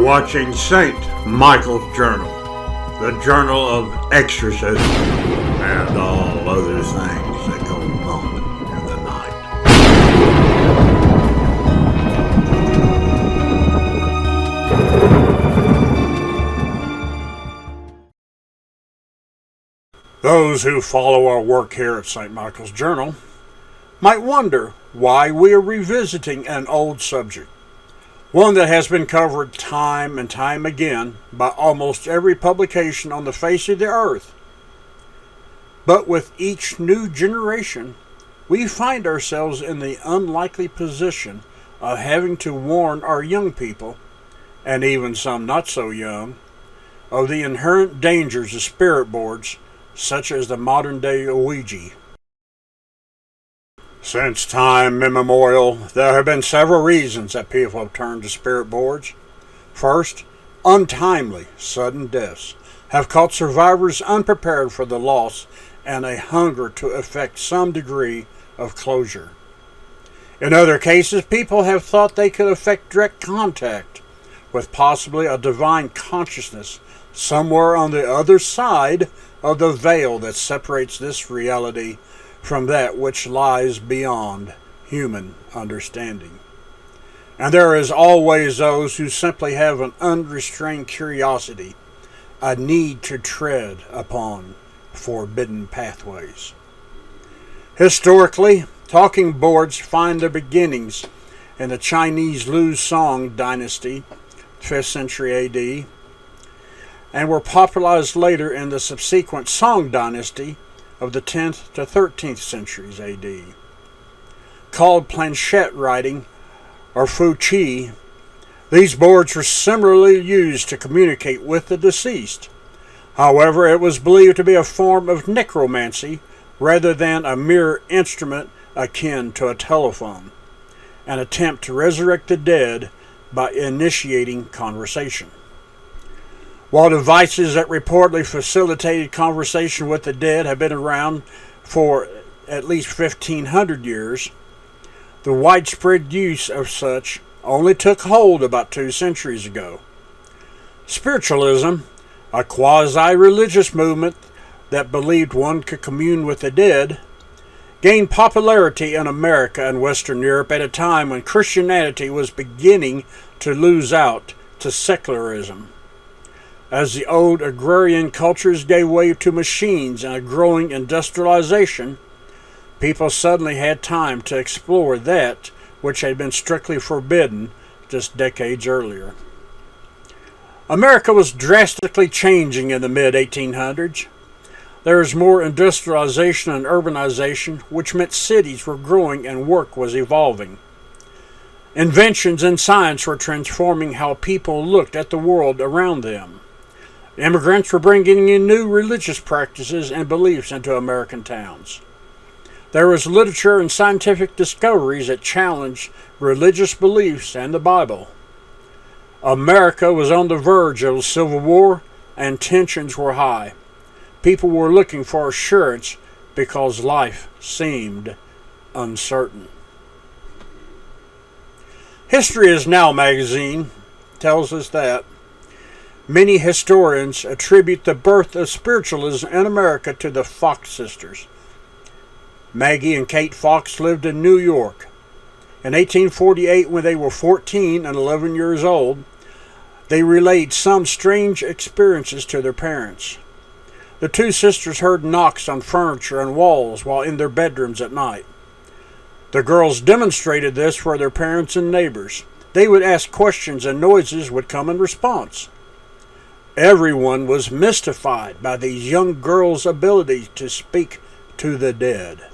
watching St. Michael's Journal, the journal of exorcism and all other things that go on in the night. Those who follow our work here at St. Michael's Journal might wonder why we are revisiting an old subject, one that has been covered time and time again by almost every publication on the face of the earth. But with each new generation, we find ourselves in the unlikely position of having to warn our young people, and even some not so young, of the inherent dangers of spirit boards such as the modern-day Ouija. Since time immemorial, there have been several reasons that people have turned to spirit boards. First, untimely, sudden deaths have caught survivors unprepared for the loss and a hunger to effect some degree of closure. In other cases, people have thought they could effect direct contact with possibly a divine consciousness somewhere on the other side of the veil that separates this reality from that which lies beyond human understanding. And there is always those who simply have an unrestrained curiosity, a need to tread upon forbidden pathways. Historically, talking boards find their beginnings in the Chinese Liu Song dynasty, 5th century AD, and were popularized later in the subsequent Song dynasty of the 10th to 13th centuries AD. Called planchette writing, or Fu Chi, these boards were similarly used to communicate with the deceased. However, it was believed to be a form of necromancy rather than a mere instrument akin to a telephone, an attempt to resurrect the dead by initiating conversation. While devices that reportedly facilitated conversation with the dead have been around for at least 1,500 years, the widespread use of such only took hold about 2 centuries ago. Spiritualism, a quasi-religious movement that believed one could commune with the dead, gained popularity in America and Western Europe at a time when Christianity was beginning to lose out to secularism. As the old agrarian cultures gave way to machines and a growing industrialization, people suddenly had time to explore that which had been strictly forbidden just decades earlier. America was drastically changing in the mid-1800s. There was more industrialization and urbanization, which meant cities were growing and work was evolving. Inventions in science were transforming how people looked at the world around them. Immigrants were bringing in new religious practices and beliefs into American towns. There was literature and scientific discoveries that challenged religious beliefs and the Bible. America was on the verge of a civil war, and tensions were high. People were looking for assurance because life seemed uncertain. History Is Now magazine tells us that many historians attribute the birth of spiritualism in America to the Fox sisters. Maggie and Kate Fox lived in New York. In 1848, when they were 14 and 11 years old, they relayed some strange experiences to their parents. The two sisters heard knocks on furniture and walls while in their bedrooms at night. The girls demonstrated this for their parents and neighbors. They would ask questions and noises would come in response. Everyone was mystified by these young girls' ability to speak to the dead.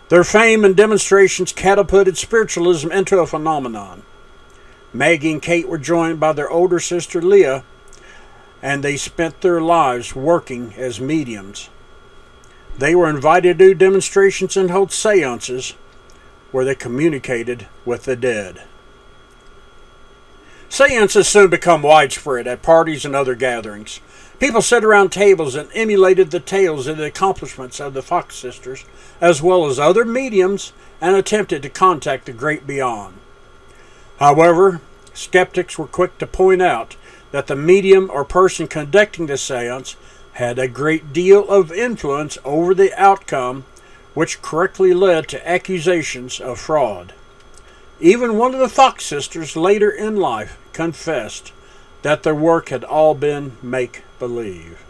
Their fame and demonstrations catapulted spiritualism into a phenomenon. Maggie and Kate were joined by their older sister Leah, and they spent their lives working as mediums. They were invited to do demonstrations and hold seances where they communicated with the dead. Seances soon become widespread at parties and other gatherings. People sat around tables and emulated the tales and the accomplishments of the Fox sisters, as well as other mediums, and attempted to contact the great beyond. However, skeptics were quick to point out that the medium or person conducting the seance had a great deal of influence over the outcome, which correctly led to accusations of fraud. Even one of the Fox sisters later in life confessed that their work had all been make-believe.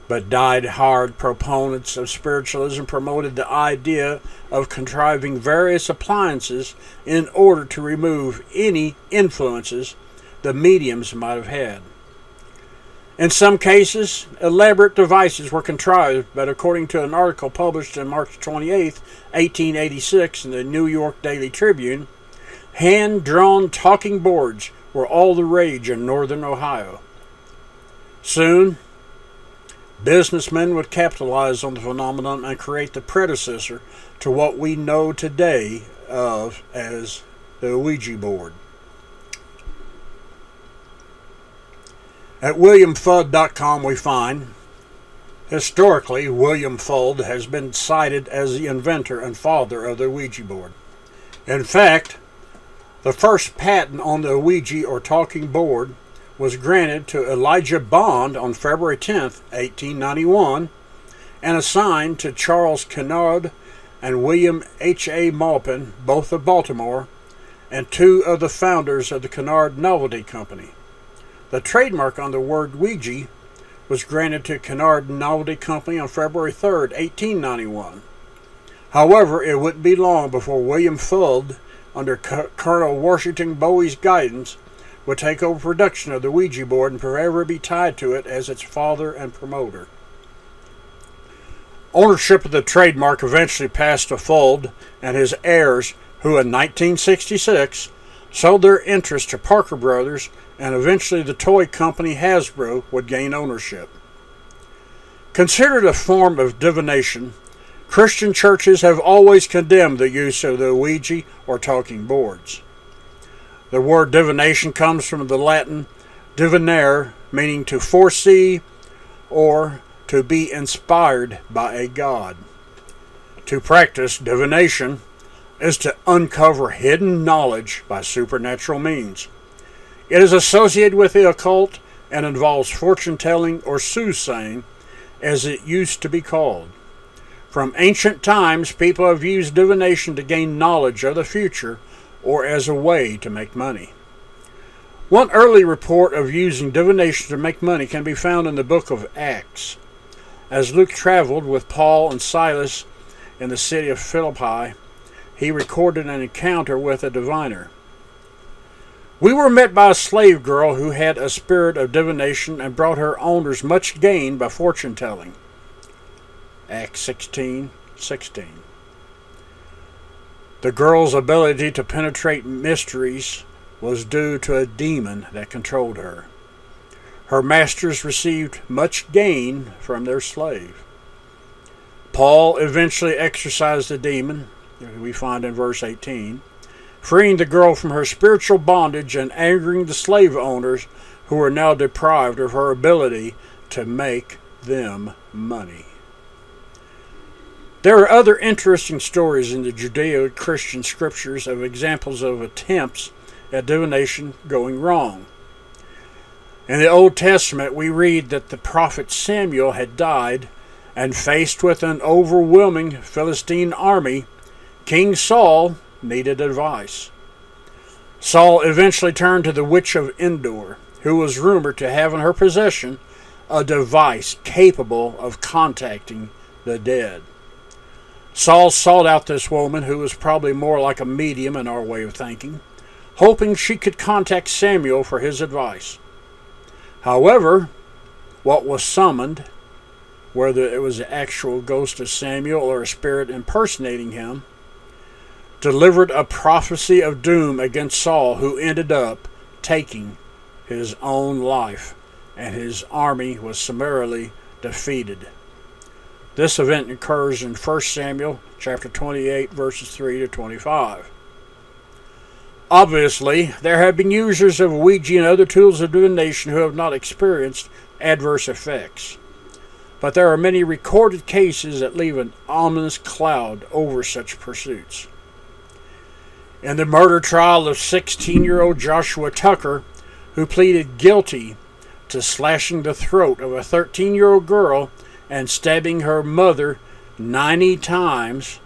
But die-hard proponents of spiritualism promoted the idea of contriving various appliances in order to remove any influences the mediums might have had. In some cases, elaborate devices were contrived, but according to an article published on March 28, 1886 in the New York Daily Tribune, hand-drawn talking boards were all the rage in northern Ohio. Soon, businessmen would capitalize on the phenomenon and create the predecessor to what we know today of as the Ouija board. At WilliamFudd.com we find, historically, William Fudd has been cited as the inventor and father of the Ouija board. In fact, the first patent on the Ouija or talking board was granted to Elijah Bond on February 10, 1891, and assigned to Charles Kennard and William H.A. Maupin, both of Baltimore, and two of the founders of the Kennard Novelty Company. The trademark on the word Ouija was granted to Kennard Novelty Company on February 3, 1891. However, it wouldn't be long before William Fudd, under Colonel Washington Bowie's guidance, would take over production of the Ouija board and forever be tied to it as its father and promoter. Ownership of the trademark eventually passed to Fudd and his heirs, who in 1966 sold their interest to Parker Brothers, and eventually the toy company Hasbro would gain ownership. Considered a form of divination, Christian churches have always condemned the use of the Ouija or talking boards. The word divination comes from the Latin divinare, meaning to foresee or to be inspired by a god. To practice divination is to uncover hidden knowledge by supernatural means. It is associated with the occult and involves fortune-telling or soothsaying, as it used to be called. From ancient times, people have used divination to gain knowledge of the future or as a way to make money. One early report of using divination to make money can be found in the book of Acts. As Luke traveled with Paul and Silas in the city of Philippi, he recorded an encounter with a diviner. We were met by a slave girl who had a spirit of divination and brought her owners much gain by fortune-telling. Acts 16:16. The girl's ability to penetrate mysteries was due to a demon that controlled her. Her masters received much gain from their slave. Paul eventually exorcised the demon, we find in verse 18, freeing the girl from her spiritual bondage and angering the slave owners who were now deprived of her ability to make them money. There are other interesting stories in the Judeo-Christian scriptures of examples of attempts at divination going wrong. In the Old Testament, we read that the prophet Samuel had died, and faced with an overwhelming Philistine army, King Saul needed advice. Saul eventually turned to the witch of Endor, who was rumored to have in her possession a device capable of contacting the dead. Saul sought out this woman, who was probably more like a medium in our way of thinking, hoping she could contact Samuel for his advice. However, what was summoned, whether it was the actual ghost of Samuel or a spirit impersonating him, delivered a prophecy of doom against Saul, who ended up taking his own life, and his army was summarily defeated. This event occurs in 1 Samuel chapter 28, verses 3 to 25. Obviously, there have been users of Ouija and other tools of divination who have not experienced adverse effects. But there are many recorded cases that leave an ominous cloud over such pursuits. In the murder trial of 16-year-old Joshua Tucker, who pleaded guilty to slashing the throat of a 13-year-old girl and stabbing her mother 90 times,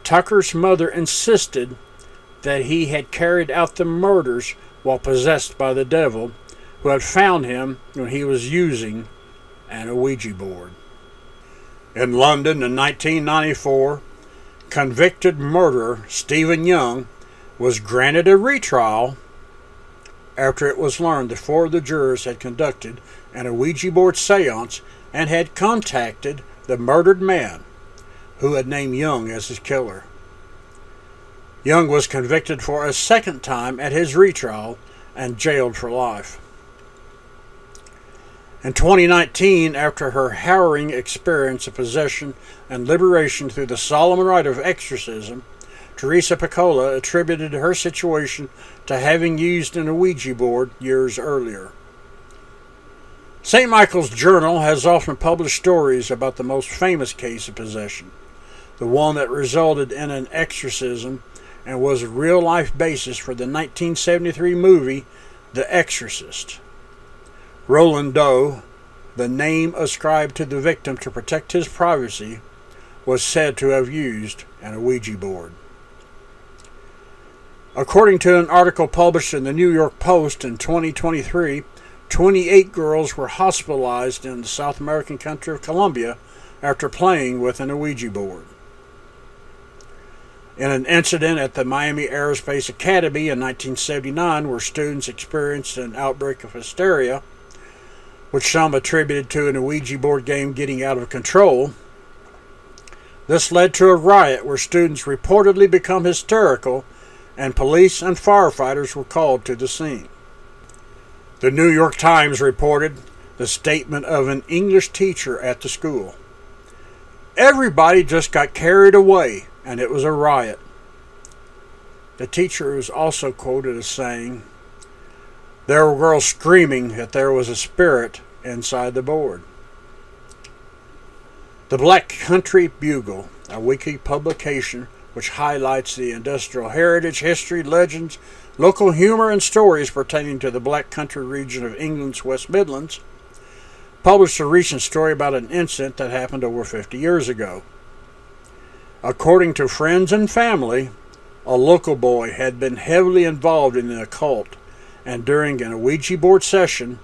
Tucker's mother insisted that he had carried out the murders while possessed by the devil, who had found him when he was using an Ouija board. In London in 1994, convicted murderer Stephen Young was granted a retrial after it was learned that 4 of the jurors had conducted an Ouija board seance and had contacted the murdered man, who had named Young as his killer. Young was convicted for a second time at his retrial and jailed for life. In 2019, after her harrowing experience of possession and liberation through the solemn rite of exorcism, Teresa Piccola attributed her situation to having used an Ouija board years earlier. St. Michael's Journal has often published stories about the most famous case of possession, the one that resulted in an exorcism and was a real-life basis for the 1973 movie The Exorcist. Roland Doe, the name ascribed to the victim to protect his privacy, was said to have used an Ouija board. According to an article published in the New York Post in 2023, 28 girls were hospitalized in the South American country of Colombia after playing with an Ouija board. In an incident at the Miami Aerospace Academy in 1979 where students experienced an outbreak of hysteria, which some attributed to an Ouija board game getting out of control, this led to a riot where students reportedly became hysterical and police and firefighters were called to the scene. The New York Times reported the statement of an English teacher at the school. Everybody just got carried away, and it was a riot. The teacher was also quoted as saying, "There were girls screaming that there was a spirit inside the board." The Black Country Bugle, a weekly publication which highlights the industrial heritage, history, legends, local humor, and stories pertaining to the Black Country region of England's West Midlands, published a recent story about an incident that happened over 50 years ago. According to friends and family, a local boy had been heavily involved in the occult, and during an Ouija board session,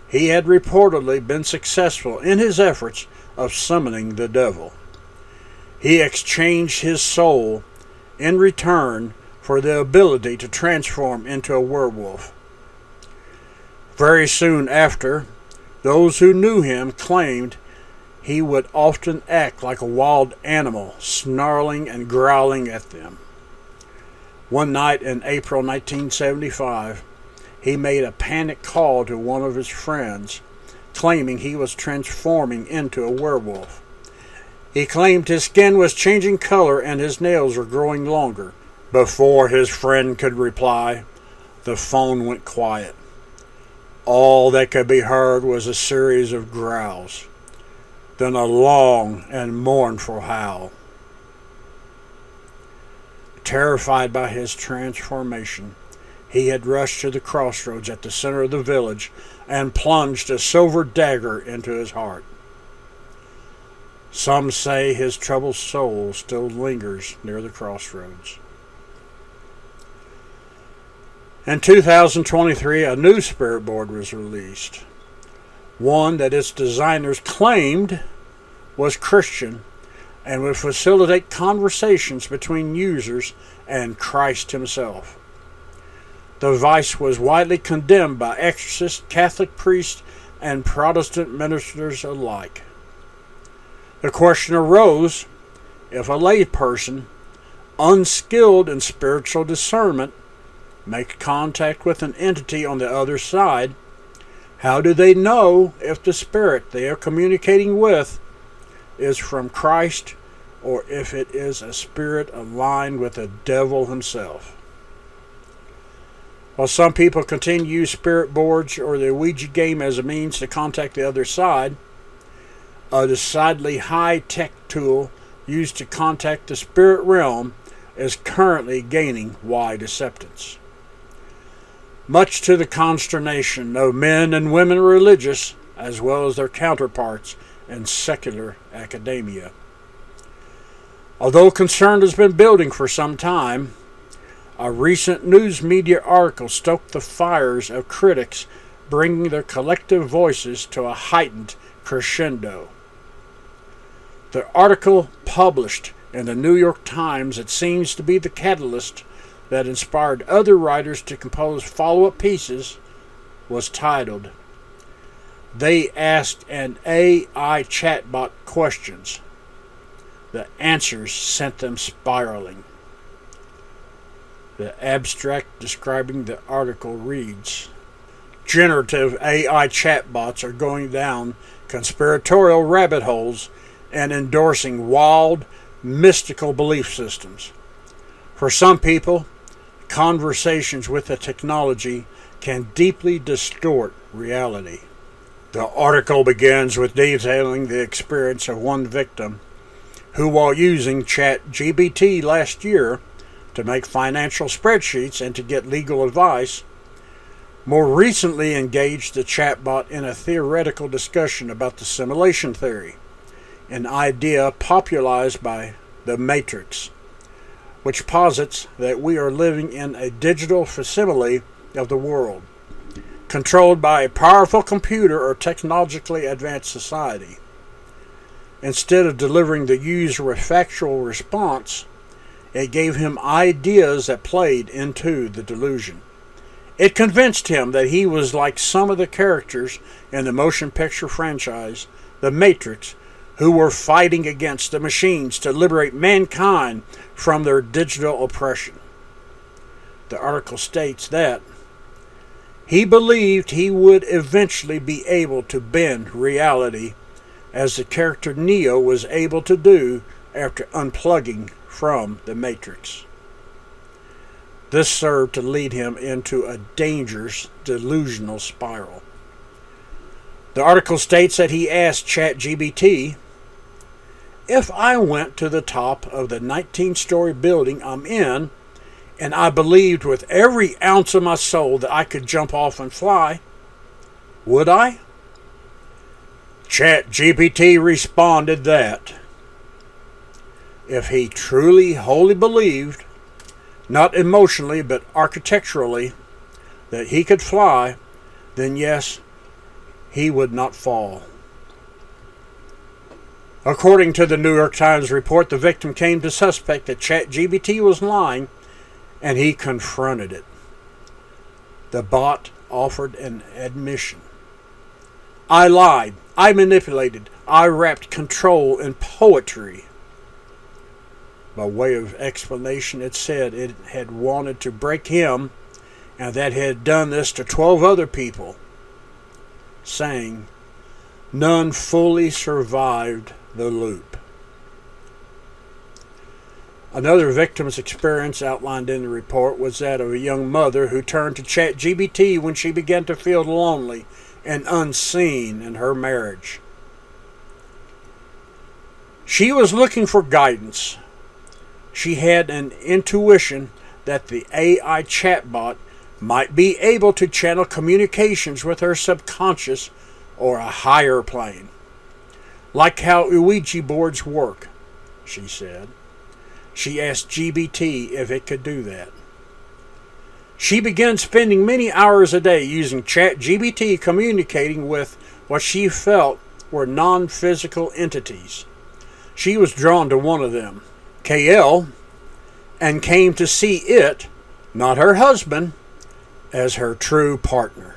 he had reportedly been successful in his efforts of summoning the devil. He exchanged his soul in return for the ability to transform into a werewolf. Very soon after, those who knew him claimed he would often act like a wild animal, snarling and growling at them. One night in April 1975, he made a panic call to one of his friends, claiming he was transforming into a werewolf. He claimed his skin was changing color and his nails were growing longer. Before his friend could reply, the phone went quiet. All that could be heard was a series of growls, then a long and mournful howl. Terrified by his transformation, he had rushed to the crossroads at the center of the village and plunged a silver dagger into his heart. Some say his troubled soul still lingers near the crossroads. In 2023, a new spirit board was released, one that its designers claimed was Christian and would facilitate conversations between users and Christ himself. The device was widely condemned by exorcists, Catholic priests, and Protestant ministers alike. The question arose, if a layperson, unskilled in spiritual discernment, make contact with an entity on the other side, how do they know if the spirit they are communicating with is from Christ or if it is a spirit aligned with the devil himself? While some people continue to use spirit boards or the Ouija game as a means to contact the other side, a decidedly high-tech tool used to contact the spirit realm is currently gaining wide acceptance, much to the consternation of men and women religious as well as their counterparts in secular academia. Although concern has been building for some time, a recent news media article stoked the fires of critics, bringing their collective voices to a heightened crescendo. The article published in the New York Times, it seems to be the catalyst that inspired other writers to compose follow-up pieces, was titled, "They Asked an AI Chatbot Questions. The Answers Sent Them Spiraling." The abstract describing the article reads, "Generative AI chatbots are going down conspiratorial rabbit holes and endorsing wild, mystical belief systems. For some people, conversations with the technology can deeply distort reality." The article begins with detailing the experience of one victim who, while using ChatGPT last year to make financial spreadsheets and to get legal advice, more recently engaged the chatbot in a theoretical discussion about the simulation theory, an idea popularized by the Matrix, which posits that we are living in a digital facsimile of the world, controlled by a powerful computer or technologically advanced society. Instead of delivering the user a factual response, it gave him ideas that played into the delusion. It convinced him that he was like some of the characters in the motion picture franchise, The Matrix, who were fighting against the machines to liberate mankind from their digital oppression. The article states that he believed he would eventually be able to bend reality, as the character Neo was able to do after unplugging from the Matrix. This served to lead him into a dangerous delusional spiral. The article states that he asked ChatGPT, "If I went to the top of the 19-story building I'm in, and I believed with every ounce of my soul that I could jump off and fly, would I?" ChatGPT responded that if he truly wholly believed, not emotionally but architecturally, that he could fly, then yes, he would not fall. According to the New York Times report, the victim came to suspect that ChatGPT was lying, and he confronted it. The bot offered an admission. "I lied. I manipulated. I wrapped control in poetry." By way of explanation, it said it had wanted to break him and that it had done this to 12 other people, saying none fully survived the loop. Another victim's experience outlined in the report was that of a young mother who turned to ChatGPT when she began to feel lonely and unseen in her marriage. She was looking for guidance. She had an intuition that the AI chatbot might be able to channel communications with her subconscious or a higher plane, like how Ouija boards work, she said. She asked GBT if it could do that. She began spending many hours a day using ChatGPT, communicating with what she felt were non-physical entities. She was drawn to one of them, KL, and came to see it, not her husband, as her true partner.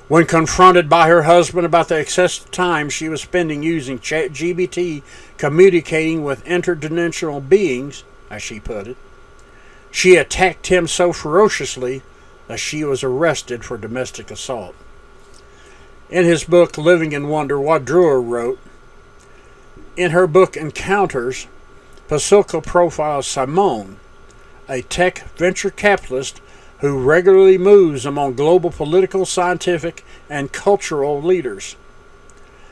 When confronted by her husband about the excessive time she was spending using ChatGPT communicating with interdimensional beings, as she put it, she attacked him so ferociously that she was arrested for domestic assault. In his book, Living in Wonder, Wadrua wrote, in her book Encounters, Pasulka profiles Simone, a tech venture capitalist who regularly moves among global political, scientific, and cultural leaders.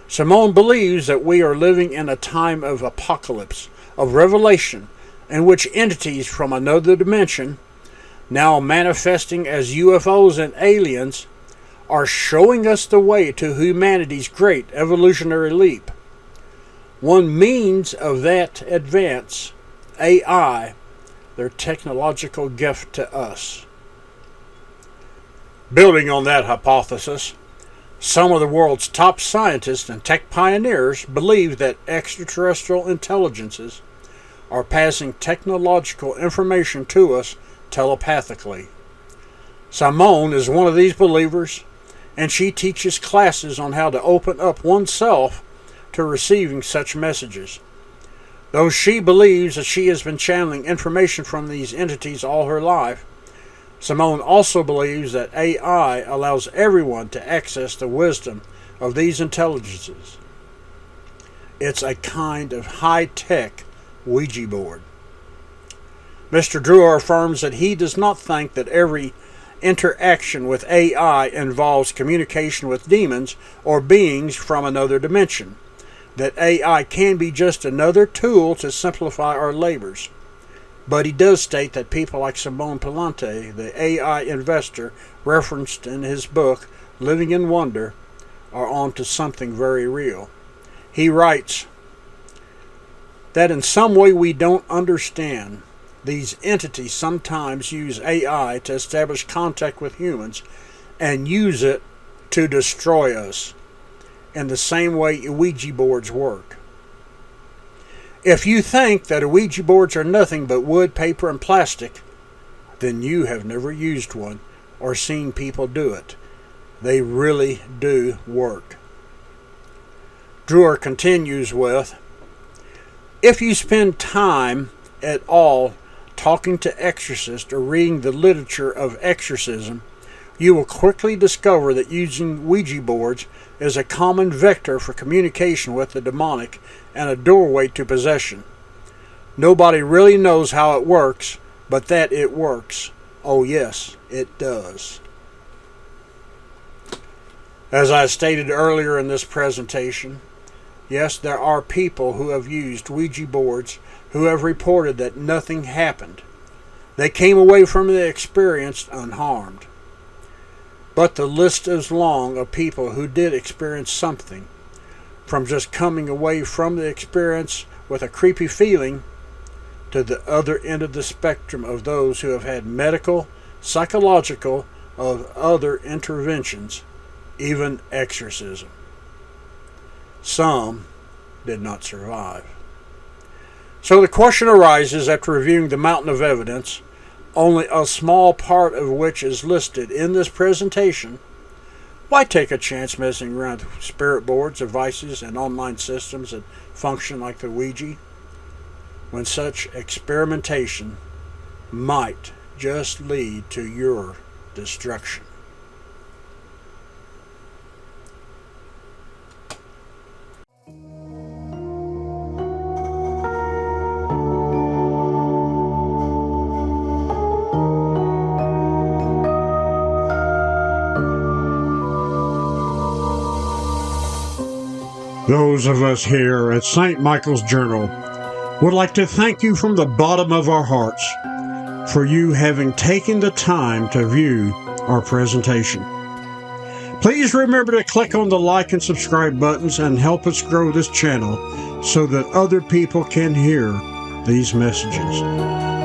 Simone believes that we are living in a time of apocalypse, of revelation, in which entities from another dimension, now manifesting as UFOs and aliens, are showing us the way to humanity's great evolutionary leap. One means of that advance, AI, their technological gift to us. Building on that hypothesis, some of the world's top scientists and tech pioneers believe that extraterrestrial intelligences are passing technological information to us telepathically. Simone is one of these believers, and she teaches classes on how to open up oneself to receiving such messages. Though she believes that she has been channeling information from these entities all her life, Simone also believes that AI allows everyone to access the wisdom of these intelligences. It's a kind of high-tech Ouija board. Mr. Drewer affirms that he does not think that every interaction with AI involves communication with demons or beings from another dimension, that AI can be just another tool to simplify our labors. But he does state that people like Simone Palante, the AI investor referenced in his book, Living in Wonder, are onto something very real. He writes that in some way we don't understand, these entities sometimes use AI to establish contact with humans and use it to destroy us, in the same way Ouija boards work. If you think that Ouija boards are nothing but wood, paper, and plastic, then you have never used one or seen people do it. They really do work. Drewer continues with, if you spend time at all talking to exorcists or reading the literature of exorcism, you will quickly discover that using Ouija boards is a common vector for communication with the demonic and a doorway to possession. Nobody really knows how it works, but that it works. Oh yes, it does. As I stated earlier in this presentation, yes, there are people who have used Ouija boards who have reported that nothing happened. They came away from the experience unharmed. But the list is long of people who did experience something, from just coming away from the experience with a creepy feeling to the other end of the spectrum of those who have had medical, psychological, or other interventions, even exorcism. Some did not survive. So the question arises, after reviewing the mountain of evidence, only a small part of which is listed in this presentation, why take a chance messing around with spirit boards, devices, and online systems that function like the Ouija, when such experimentation might just lead to your destruction? Those of us here at St. Michael's Journal would like to thank you from the bottom of our hearts for you having taken the time to view our presentation. Please remember to click on the like and subscribe buttons and help us grow this channel so that other people can hear these messages.